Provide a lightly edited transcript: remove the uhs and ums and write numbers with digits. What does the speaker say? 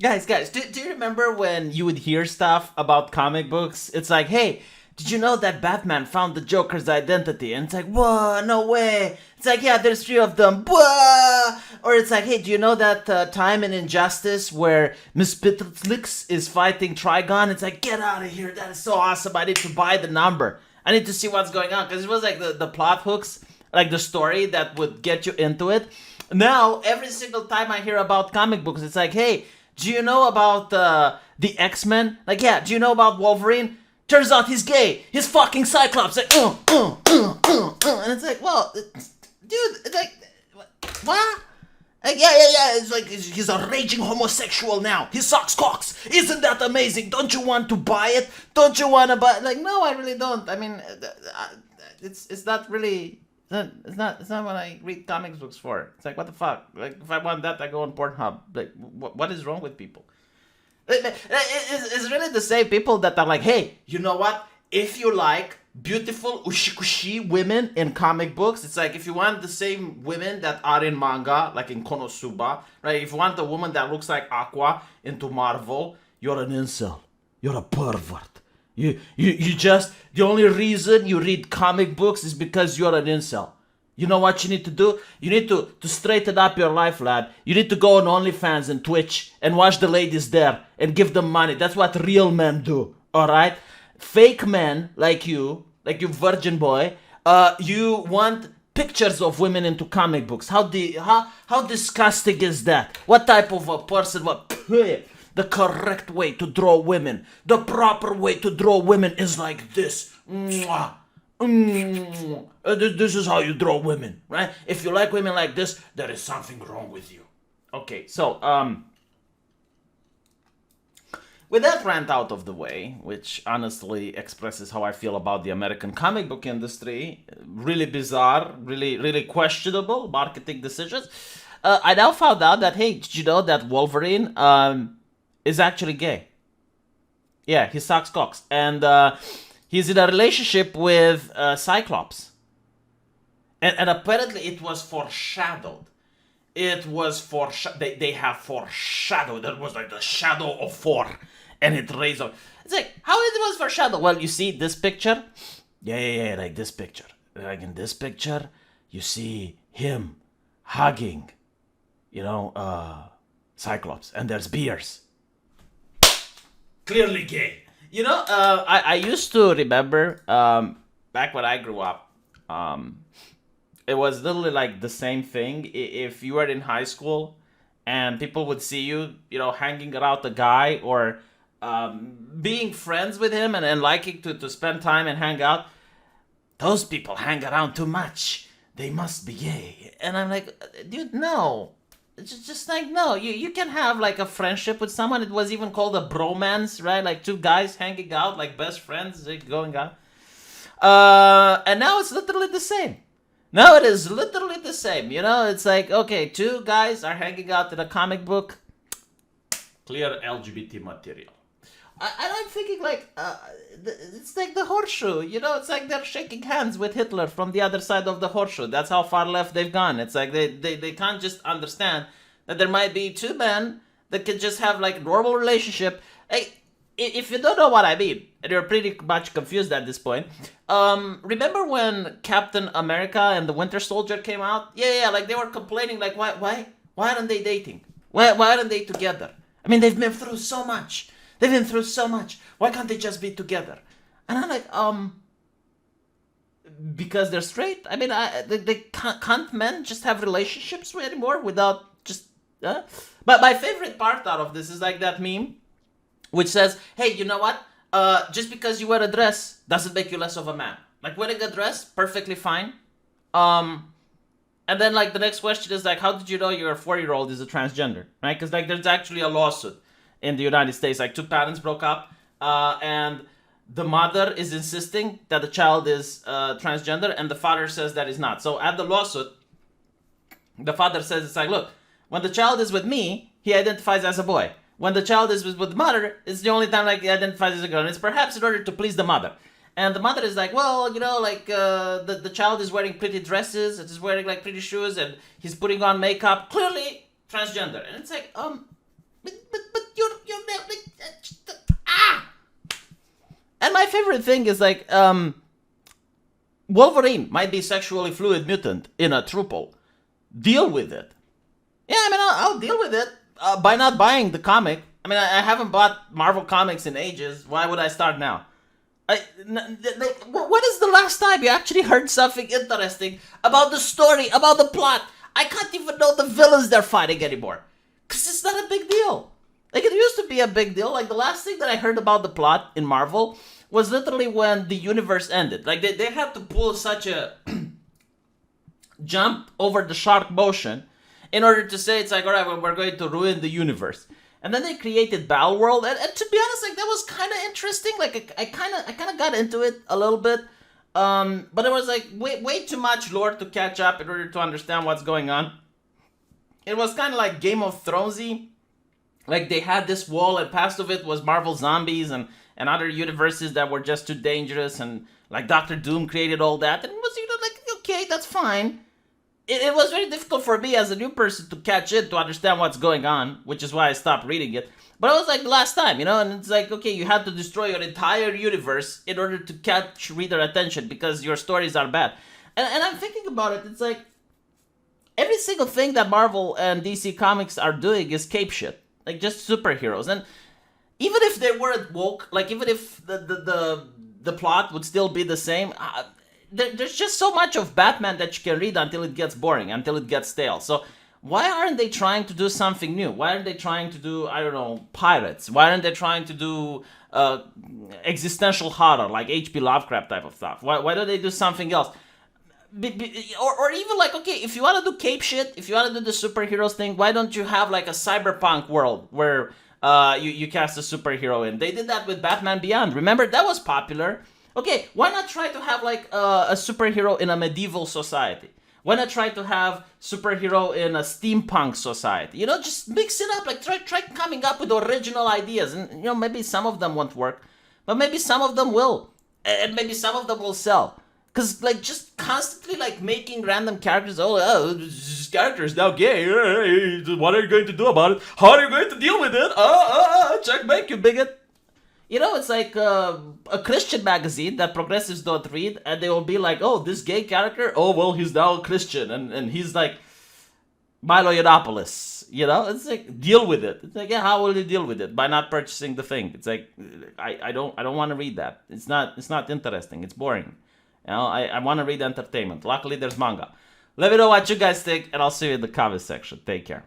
Guys, do you remember when you would hear stuff about comic books? It's like, hey, did you know that Batman found the Joker's identity? And it's like, whoa, no way. It's like, yeah, there's three of them. Whoa! Or it's like, hey, do you know that time in Injustice where Miss Pitlix is fighting Trigon? It's like, get out of here. That is so awesome. I need to buy the number. I need to see what's going on. Because it was like the plot hooks, like the story that would get you into it. Now, every single time I hear about comic books, it's like, hey, do you know about the X-Men? Like, yeah, do you know about Wolverine? Turns out he's gay. He's fucking Cyclops. Like, and it's like, well, dude, it's like, what? Like, yeah. It's like he's a raging homosexual now. He sucks cocks. Isn't that amazing? Don't you want to buy it? Don't you want to buy it? Like, no, I really don't. I mean, it's not really. It's not what I read comics books for. It's like, what the fuck? Like, if I want that, I go on Pornhub. Like, what is wrong with people? It's really the same people that are like, hey, you know what? If you like beautiful ushikushi women in comic books, it's like if you want the same women that are in manga, like in Konosuba, right? If you want a woman that looks like Aqua into Marvel, you're an incel. You're a pervert. You just, the only reason you read comic books is because you're an incel. You know what you need to do? You need to straighten up your life, lad. You need to go on OnlyFans and Twitch and watch the ladies there and give them money. That's what real men do, alright? Fake men like you virgin boy, you want pictures of women into comic books. How disgusting is that? What type of a person, the correct way to draw women, the proper way to draw women is like this. Mwah. This is how you draw women, right? If you like women like this, there is something wrong with you. Okay, so, with that rant out of the way, which honestly expresses how I feel about the American comic book industry, really bizarre, really questionable marketing decisions, I now found out that, hey, did you know that Wolverine, is actually gay? Yeah, he sucks cocks. And, he's in a relationship with Cyclops. And apparently it was foreshadowed. They have foreshadowed. That was like the shadow of Thor. And it raised up. It's like, how it was foreshadowed? Well, you see this picture? Yeah, like this picture. Like in this picture, you see him hugging, Cyclops. And there's beers. Clearly gay. I used to remember, back when I grew up, it was literally like the same thing. If you were in high school and people would see you, hanging around a guy or being friends with him and liking to spend time and hang out, those people hang around too much. They must be gay. And I'm like, dude, no. Just like, no, you can have like a friendship with someone. It was even called a bromance, right? Like two guys hanging out, like best friends, like going out. And now it's literally the same. Now it is literally the same. It's like, okay, two guys are hanging out in a comic book. Clear LGBT material. And I'm thinking like, it's like the horseshoe, it's like they're shaking hands with Hitler from the other side of the horseshoe. That's how far left they've gone. It's like they can't just understand that there might be two men that can just have like normal relationship. Hey, if you don't know what I mean, and you're pretty much confused at this point, remember when Captain America and the Winter Soldier came out? Yeah, like they were complaining like, why aren't they dating? Why aren't they together? I mean, they've been through so much. Why can't they just be together? And I'm like, because they're straight? I mean, can't men just have relationships anymore without just... But my favorite part out of this is like that meme, which says, hey, you know what? Just because you wear a dress doesn't make you less of a man. Like, wearing a dress, perfectly fine. And then, like, the next question is, like, how did you know your 4-year-old is a transgender? Right? Because, like, there's actually a lawsuit in the United States. Like, two parents broke up, and the mother is insisting that the child is transgender, and the father says that he's not. So at the lawsuit, the father says, it's like, look, when the child is with me, he identifies as a boy. When the child is with the mother, it's the only time like he identifies as a girl. And it's perhaps in order to please the mother. And the mother is like, well, the child is wearing pretty dresses, it is wearing like pretty shoes, and he's putting on makeup. Clearly transgender. And it's like, but And my favorite thing is like, Wolverine might be sexually fluid mutant in a truple. Deal with it. Yeah, I mean, I'll deal with it by not buying the comic. I mean, I haven't bought Marvel comics in ages. Why would I start now? When is the last time you actually heard something interesting about the story, about the plot? I can't even know the villains they're fighting anymore. Because it's not a big deal. Like, it used to be a big deal. Like, the last thing that I heard about the plot in Marvel was literally when the universe ended. Like, they had to pull such a jump over the shark motion in order to say, it's like, all right, well, we're going to ruin the universe. And then they created Battle World, and to be honest, like, that was kind of interesting. Like, I kind of got into it a little bit, but it was like way too much lore to catch up in order to understand what's going on. It was kind of like Game of Thronesy. Like, they had this wall, and past of it was Marvel Zombies and other universes that were just too dangerous, and like Doctor Doom created all that, and it was, like, okay, that's fine. It was very difficult for me as a new person to catch it, to understand what's going on, which is why I stopped reading it. But it was like the last time, and it's like, okay, you had to destroy your entire universe in order to catch reader attention because your stories are bad. And I'm thinking about it, it's like, every single thing that Marvel and DC Comics are doing is cape shit. Like, just superheroes. And even if they weren't woke, like, even if the plot would still be the same, there's just so much of Batman that you can read until it gets boring, until it gets stale. So why aren't they trying to do something new? Why aren't they trying to do, I don't know, pirates? Why aren't they trying to do existential horror, like H.P. Lovecraft type of stuff? Why don't they do something else? Or even like, okay, if you want to do cape shit, if you want to do the superheroes thing, why don't you have like a cyberpunk world where you cast a superhero in? They did that with Batman Beyond. Remember, that was popular. Okay, why not try to have like a superhero in a medieval society? Why not try to have superhero in a steampunk society? Just mix it up. Like, try coming up with original ideas. And, maybe some of them won't work, but maybe some of them will. And maybe some of them will sell. Because, like, just constantly, like, making random characters, this character is now gay. What are you going to do about it? How are you going to deal with it? Checkmate, you bigot. It's like a Christian magazine that progressives don't read, and they will be like, oh, this gay character, oh, well, he's now a Christian, and he's like Milo Yiannopoulos, It's like, deal with it. It's like, yeah, how will you deal with it? By not purchasing the thing. It's like, I don't want to read that. It's not interesting. It's boring. I want to read entertainment. Luckily, there's manga. Let me know what you guys think, and I'll see you in the comment section. Take care.